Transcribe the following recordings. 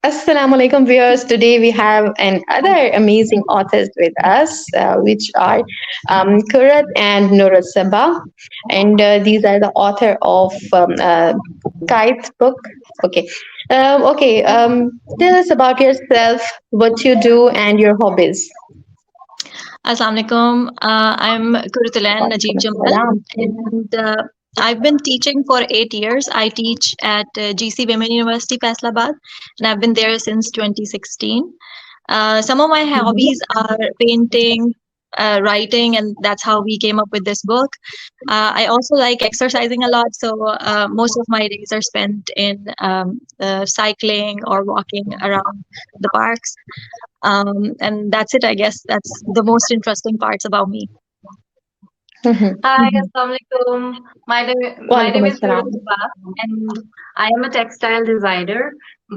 Assalamu alaikum viewers. Today we have another amazing authors with us, which are Qurrat and Nurul Sabah. And these are the author of Kite's book. Okay. Tell us about yourself, what you do, and your hobbies. Assalamu alaikum. I'm Ain Najeeb Jamal, and I've been teaching for 8 years. I teach at GC Women University, Faisalabad, and I've been there since 2016. Some of my hobbies are painting, writing, and that's how we came up with this book. I also like exercising a lot, so most of my days are spent in cycling or walking around the parks. And that's it, I guess. That's the most interesting parts about me. Mhm. Hi, Assalamu alaikum. My name Walaikum is Nurul assalam. Sabah, and I am a textile designer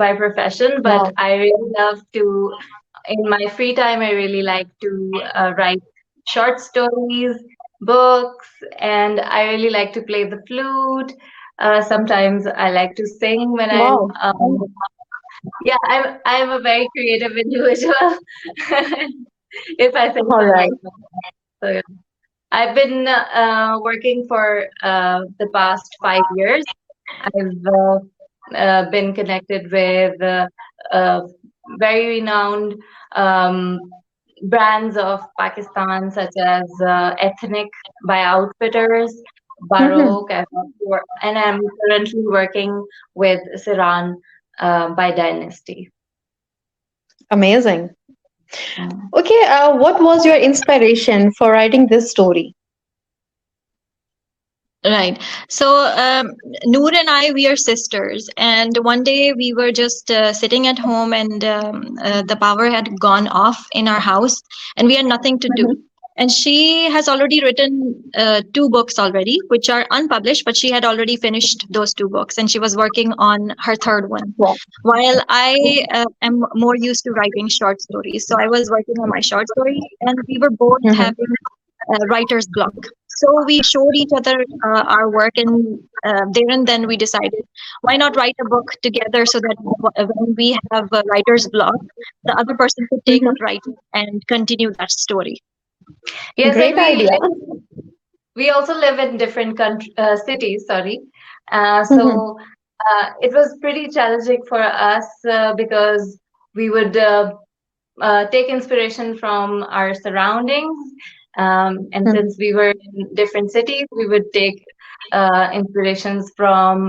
by profession. But Wow. I really love to, in my free time, I really like to write short stories, books, and I really like to play the flute. Sometimes I like to sing when Wow. yeah, I'm a very creative individual. If I say All so right. myself. So yeah. I've been working for the past 5 years. I've been connected with very renowned um, brands of Pakistan, such as Ethnic by Outfitters, Mhm. Baroque, and I'm currently working with Siran by Dynasty. Amazing. Mm. Okay, what was your inspiration for writing this story? Right. So, Noor and I, we are sisters. And one day we were just sitting at home, and the power had gone off in our house, and we had nothing to do. And she has already written 2 books already, which are unpublished, but she had already finished those 2 books, and she was working on her third one. Wow. While I am more used to writing short stories. So I was working on my short story, and we were both Mhm. having writer's block. So we showed each other our work, and there and then we decided, why not write a book together so that when we have a writer's block, the other person could take up Mhm. writing and continue that story. Yes, and Great idea. we also live in different cities. Sorry, Mhm. so it was pretty challenging for us because we would take inspiration from our surroundings, and Mhm. since we were in different cities, we would take inspirations from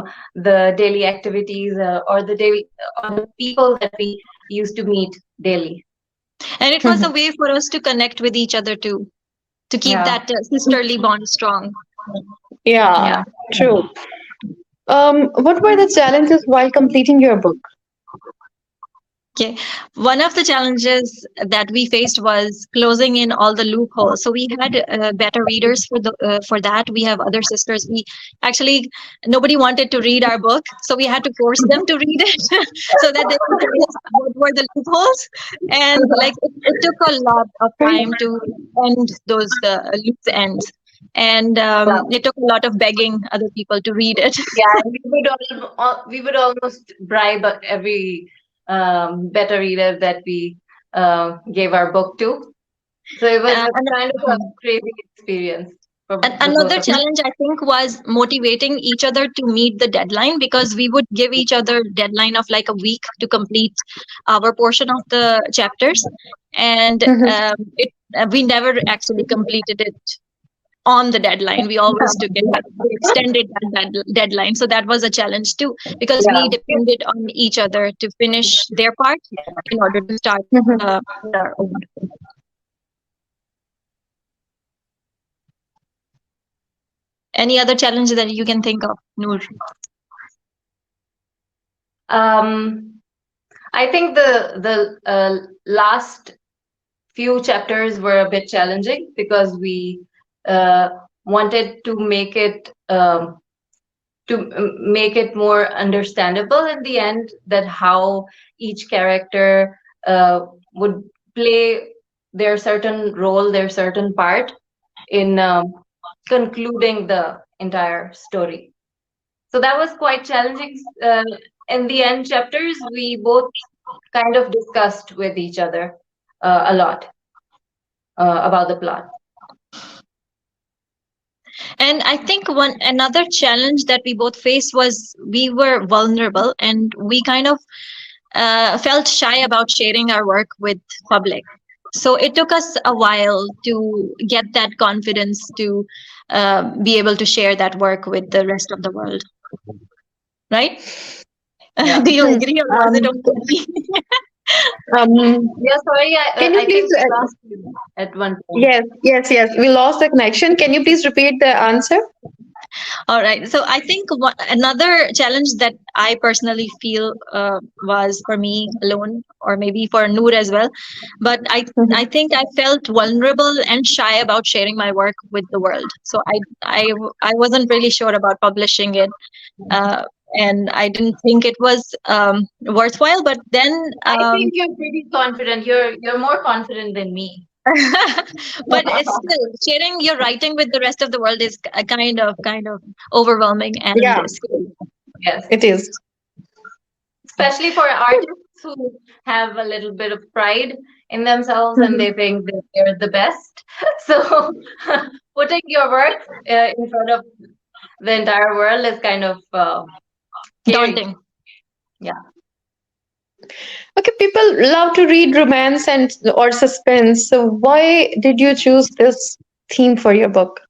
the daily activities or the people that we used to meet daily. And it was a Mhm. way for us to connect with each other too, to keep Yeah, that sisterly bond strong. Yeah, yeah. true. What were the challenges while completing your book? Okay. One of the challenges that we faced was closing in all the loopholes. So we had better readers for that. We have other sisters. We actually nobody wanted to read our book, so we had to force them to read it so that they could tell us what were the loopholes. And like it took a lot of time to end those loose ends. And Yeah. it took a lot of begging other people to read it. Yeah, and we would almost bribe every better reader that we gave our book to. So it was a kind of a And crazy experience for the both another of us. challenge I think was motivating each other to meet the deadline, because we would give each other deadline of like a week to complete our portion of the chapters, and Mhm. it we never actually completed it on the deadline. We always took it back. We extended that deadline, so that was a challenge too, because Yeah. we depended on each other to finish their part in order to start Mhm. our own. Any other challenge that you can think of, Noor? Um, I think the last few chapters were a bit challenging because we uh, wanted to make it more understandable in the end, that how each character would play their certain role, their certain part in concluding the entire story. So that was quite challenging. In the end chapters, we both kind of discussed with each other a lot about the plot. And I think one another challenge that we both faced was we were vulnerable and we kind of felt shy about sharing our work with public. So it took us a while to get that confidence to be able to share that work with the rest of the world, right? Yeah. Do you agree, or was it only me? Yeah, sorry, Can you I please? think we lost you at one point. Yes. We lost the connection. Can you please repeat the answer? All right. So I think another challenge that I personally feel was for me alone, or maybe for Noor as well. But I think I felt vulnerable and shy about sharing my work with the world. So I wasn't really sure about publishing it. And I didn't think it was worthwhile. But then I think you're pretty confident. You're more confident than me. but it's still sharing your writing with the rest of the world is a kind of overwhelming and Yeah, scary. Yes. it is. Especially for artists who have a little bit of pride in themselves and they think that they're the best. So putting your work in front of the entire world is kind of scary. Daunting. Yeah. Okay, people love to read romance and or suspense. So why did you choose this theme for your book?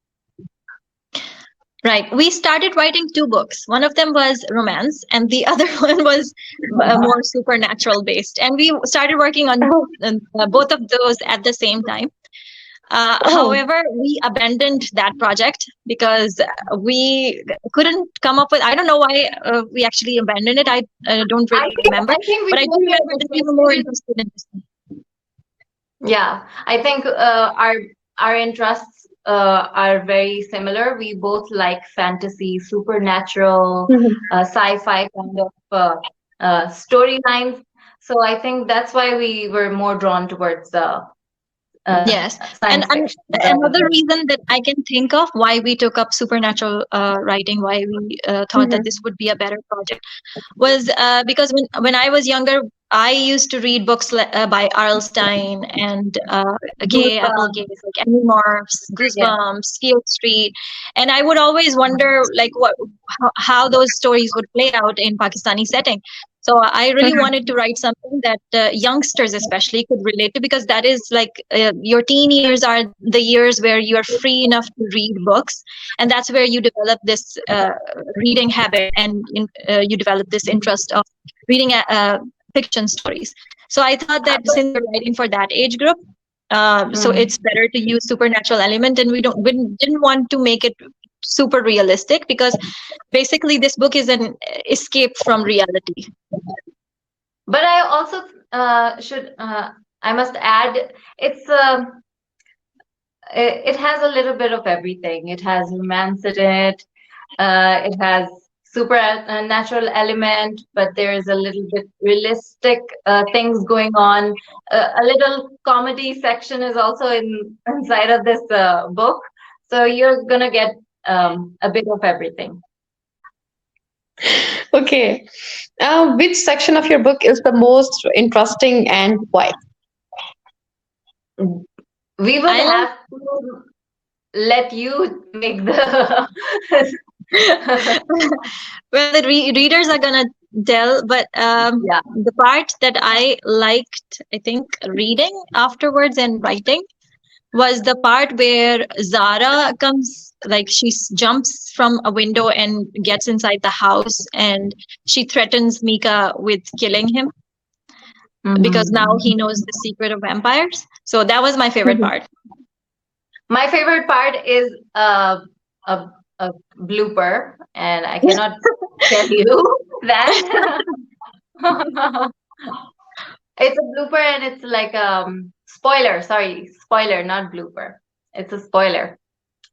Right. We started writing two books. One of them was romance, and the other one was more supernatural based. And we started working on Oh, both of those at the same time. oh, However, we abandoned that project because we couldn't come up with. I don't know why we actually abandoned it. I don't I really think remember, I think we but I do both remember were that we were more interested. interested in this. Yeah, I think our interests are very similar. We both like fantasy, supernatural, mhm. sci-fi kind of storylines. So I think that's why we were more drawn towards the Yes, science and fiction rather another than. reason that I can think of why we took up supernatural writing, why we thought that Mhm. this would be a better project, was because when I was younger, I used to read books by R.L. Stein and K. Applegate, Goosebumps. like Animorphs, Yeah. Goosebumps, Field Street, and I would always wonder like how those stories would play out in Pakistani setting. So I really Mhm. wanted to write something that youngsters especially could relate to, because that is like your teen years are the years where you are free enough to read books, and that's where you develop this reading habit, and you develop this interest of reading fiction stories. So I thought that since we're writing for that age group, so Mm. it's better to use supernatural element, and we didn't want to make it super realistic, because basically this book is an escape from reality. But I also should I must add it's it has a little bit of everything. It has romance in it. It has supernatural element, but there is a little bit realistic things going on. A little comedy section is also inside of this book, so you're gonna get a bit of everything. Okay. Which section of your book is the most interesting and why? We would I have like to let you make the. well, the readers are gonna tell, but Yeah. the part that I liked, I think, reading afterwards and writing was the part where Zara comes, like jumps from a window and gets inside the house, and she threatens Mika with killing him because now he Mhm. knows the secret of vampires. So that was my favorite part. My favorite part is a a blooper, and I cannot tell you that. It's a blooper, and it's like spoiler. Sorry, spoiler, not blooper. It's a spoiler.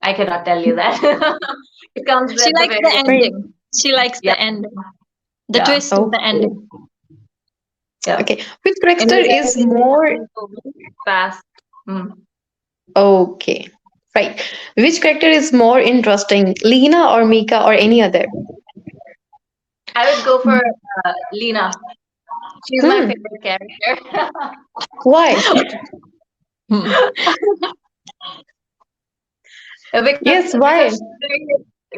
I cannot tell you that. It comes She at the likes the very end. Right. ending. She likes Yeah, the ending, the yeah, twist of the Okay. ending. yeah. Okay. Which In character the is very beginning, more it goes fast. Mm. okay? Right. Which character is more interesting, Lena or Mika or any other? I would go for Lena. She's my Hmm. favorite character. Why? Hmm. because Yes, why?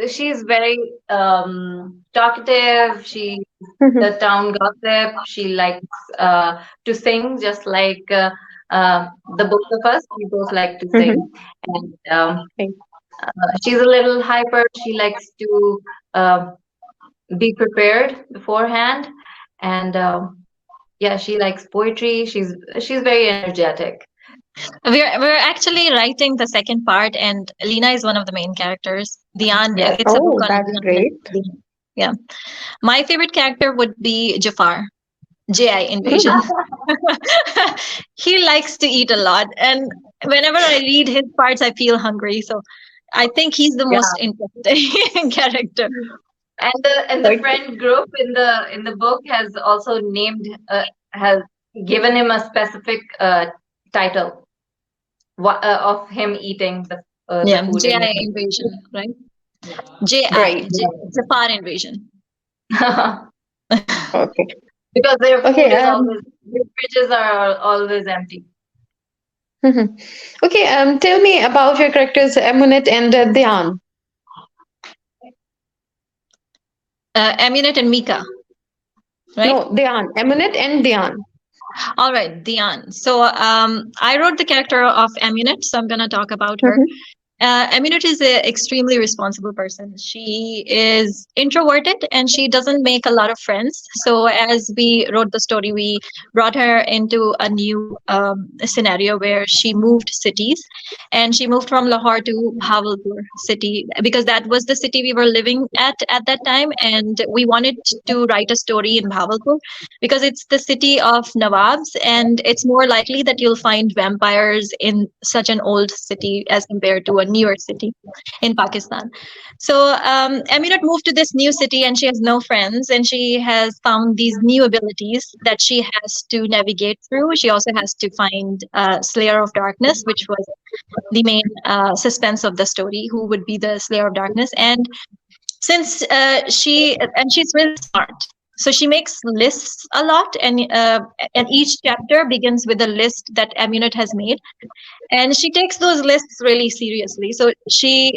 she's very talkative. She's the Mhm, town gossip. She likes to sing, just like the both of us. We both like to mhm. sing, and Okay. she's a little hyper. She likes to be prepared beforehand, and yeah, she likes poetry. She's very energetic. We're actually writing the second part, and Lena is one of the main characters. Dian, Yes. it's a book Oh, on that's Dian and great. Dian. Yeah. My favorite character would be Jafar, JI Invasion. He likes to eat a lot, and whenever I read his parts, I feel hungry. So I think he's the Yeah. most interesting character. And the Okay. friend group in the book has also named has given him a specific title of him eating the Yeah, food in JI Invasion, right? Right. Jafar Invasion. the Okay. because their Okay. food is always their fridges are always empty. Mhm. Okay. Tell me about your characters, Amunet and Dhyan. Amunet and Mika, right? No, Dhyan. Amunet and Dhyan. All right, Dian. So I wrote the character of Amunet, so I'm going to talk about her. Mhm. Aminat is an extremely responsible person. She is introverted and she doesn't make a lot of friends. So, as we wrote the story, we brought her into a new scenario where she moved cities and she moved from Lahore to Bahawalpur city because that was the city we were living at that time. And we wanted to write a story in Bahawalpur because it's the city of Nawabs and it's more likely that you'll find vampires in such an old city as compared to a newer city in Pakistan. So Aminat moved to this new city and she has no friends and she has found these new abilities that she has to navigate through. She also has to find Slayer of Darkness, which was the main suspense of the story, who would be the Slayer of Darkness. And since she's really smart, so she makes lists a lot, and each chapter begins with a list that Amunet has made, and she takes those lists really seriously. So she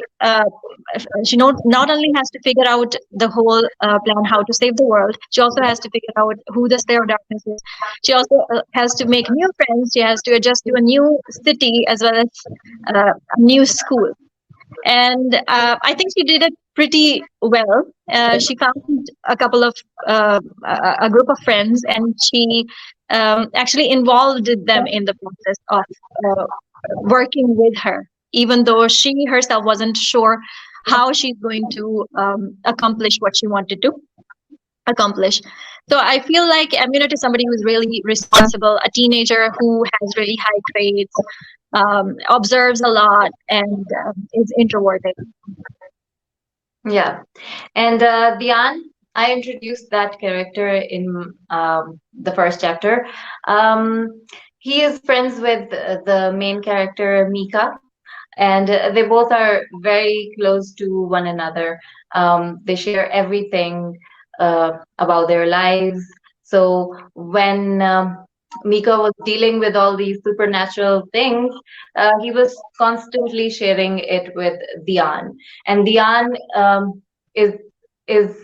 not only has to figure out the whole plan how to save the world, she also has to figure out who the Slayer of Darkness is. She also has to make new friends. She has to adjust to a new city as well as a new school. And I think she did it pretty well. She found a couple of a group of friends, and she actually involved them in the process of uh, working with her, even though she herself wasn't sure how she's going to accomplish what she wanted to accomplish. So I feel like Amunet is somebody who's really responsible, a teenager who has really high grades, observes a lot, and is introverted. Yeah, and Dian, I introduced that character in the first chapter. Um, he is friends with the main character Mika, and they both are very close to one another. They share everything about their lives. So when Mika was dealing with all these supernatural things, he was constantly sharing it with Dian, and Dian is is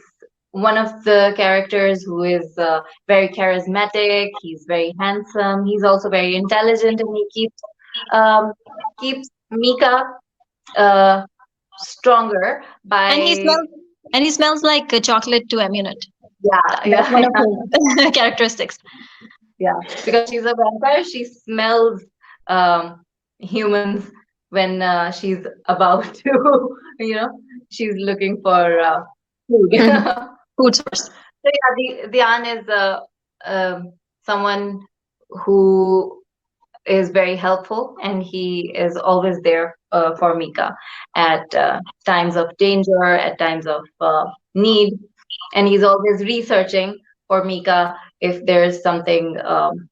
one of the characters who is very charismatic. He's very handsome. He's also very intelligent, and he um, keeps Mika uh, stronger And he by smells and he smells like a chocolate to Amunet. yeah, That's one yeah, of his characteristics. yeah, because she's a vampire. She smells um, humans when she's about to, she's looking for food. Mhm. So Food source. yeah, the Dian is someone who is very helpful, and he is always there for Mika at times of danger, at times of need, and he's always researching for Mika if there's something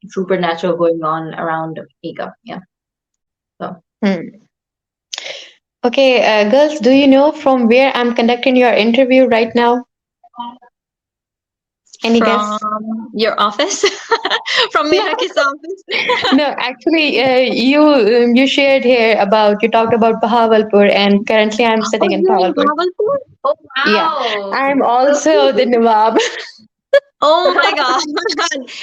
supernatural going on around Mika. Yeah. So Hmm. Okay, girls, do you know from where I'm conducting your interview right now? Any From guess? your office, from Miraki's office. No, actually, you shared here about you talked about Bahawalpur, and currently I'm Oh, sitting in you're in Bahawalpur. Bhavalpur? Oh Yeah, wow. I'm So also the cute. Nawab. Oh my God.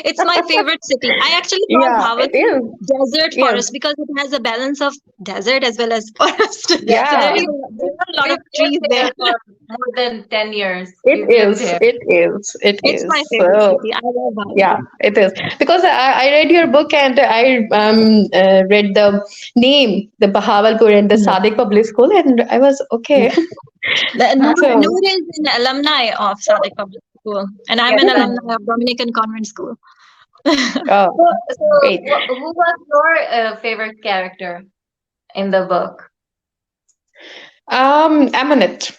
It's my favorite city. I actually call Yeah, it Bhavalpur is. desert Yes, forest because it has a balance of desert as well as forest. Yes, So yeah, there are a lot we've of lived trees there. there for more than 10 years. it We've lived is. here. It is. It It's my is. favorite So city. I love yeah, Bhavalpur. it is because I read your book and I read the name, the Bahawalpur and the Yeah. Sadiq Public School, and I was Yeah. okay. So Noor is an alumni of Sadiq Public School, and I'm Yes. an yeah. alumni of Dominican Convent School. Oh, So great. who was your favorite character in the book? Amunet.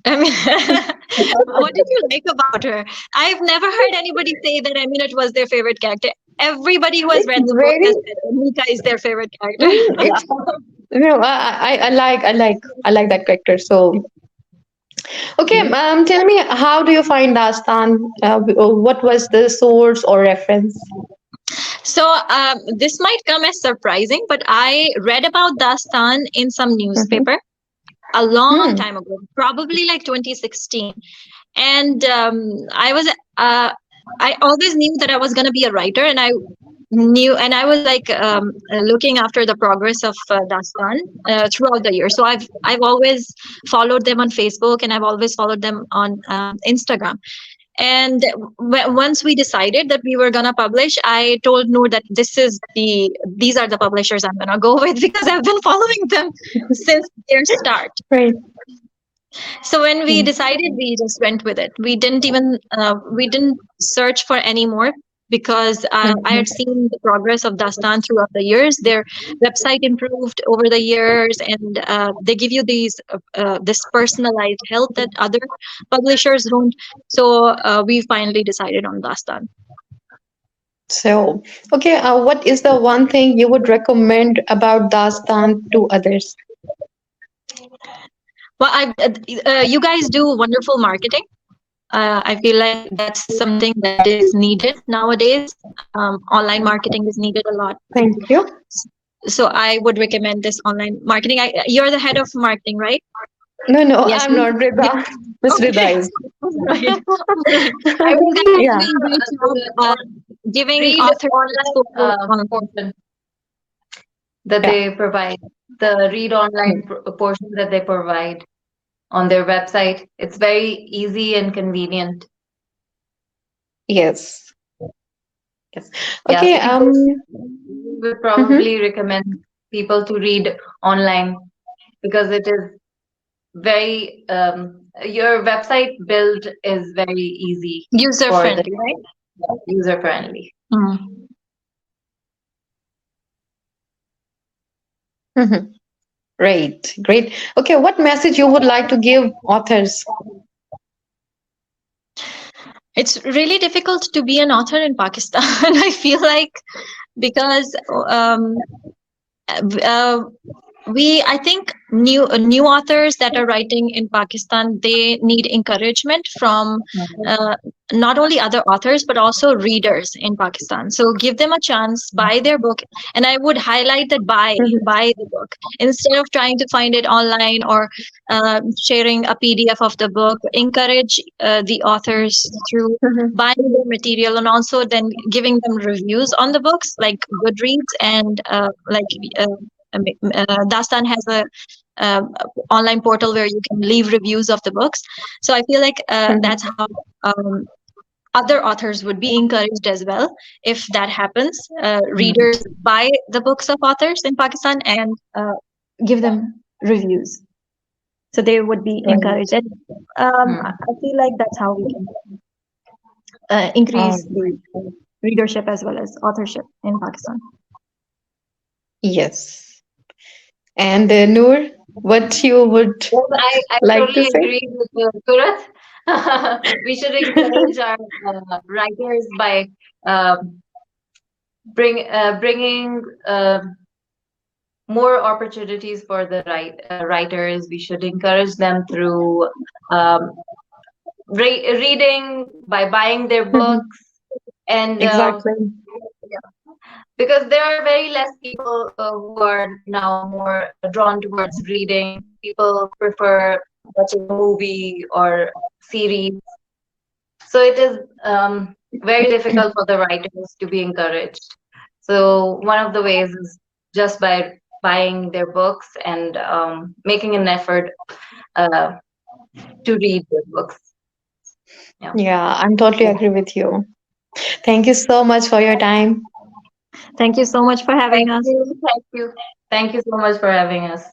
I mean, what did you like about her? I've never heard anybody say that Amunet was their favorite character. Everybody who has It's read the book very. has said that Mika is their favorite character. It's I like that character. So okay, tell me, how do you find Dastan? What was the source or reference? So this might come as surprising, but I read about Dastan in some Mm-hmm. newspaper a long Hmm. time ago, probably like 2016. And I was I always knew that I was going to be a writer, and I was like looking after the progress of Dastan throughout the year. So I've always followed them on Facebook, and I've always followed them on Instagram. And once we decided that we were gonna publish, I told Noor that these are the publishers I'm gonna go with because I've been following them since their start. Right. So when we Mm. decided, we just went with it. We didn't search for any more because I had Mhm. seen the progress of Dastan throughout the years. Their website improved over the years, and they give you this personalized help that other publishers don't. So we finally decided on Dastan. So, okay, what is the one thing you would recommend about Dastan to others? Well, you guys do wonderful marketing. I feel like that's something that is needed nowadays. Online marketing is needed a lot. Thank you. So I would recommend this online marketing. You're the head of marketing, right? No, no, Yes. I'm not Yes. Rida. Miss Okay. Rida is. Right. Right. I think that you're Yeah. doing a great To job the giving read authors online exposure on. portion that Yeah. they provide, the read online portion that they provide on their website. It's very easy and convenient. Yes. Yes. Yeah, Okay. so we would Mhm. probably recommend people to read online because it is very your website build is very easy User for the friendly, right? user friendly. Mm. Mhm. Great. Great. Okay. What message you would like to give authors? It's really difficult to be an author in Pakistan. I feel like because uh, I think new authors that are writing in Pakistan, they need encouragement from uh, not only other authors but also readers in Pakistan. So give them a chance, buy their book, and I would highlight that Mhm. buy the book instead of trying to find it online or sharing a PDF of the book. Encourage the authors through Mhm. buying their material and also then giving them reviews on the books like Goodreads and Dastan has a uh, online portal where you can leave reviews of the books. So I feel like Mhm. that's how other authors would be encouraged as well if that happens. Readers buy the books of authors in Pakistan and give them reviews. So they would be Right. encouraged. And I feel like that's how we can All increase right. the readership as well as authorship in Pakistan. Yes. And Noor, what you would Well, I like to totally say? agree with Qurrat. We should encourage our writers by um, bringing more opportunities for the writers. We should encourage them through um, reading, by buying their Mhm. books, and Exactly. because there are very less people who are now more drawn towards reading. People prefer watching a movie or series. So it is very difficult for the writers to be encouraged. So one of the ways is just by buying their books and making an effort uh, to read their books. Yeah. Yeah, I'm totally agree with you. Thank you so much for your time. Thank you so much for having Thank us. you. Thank you. Thank you so much for having us.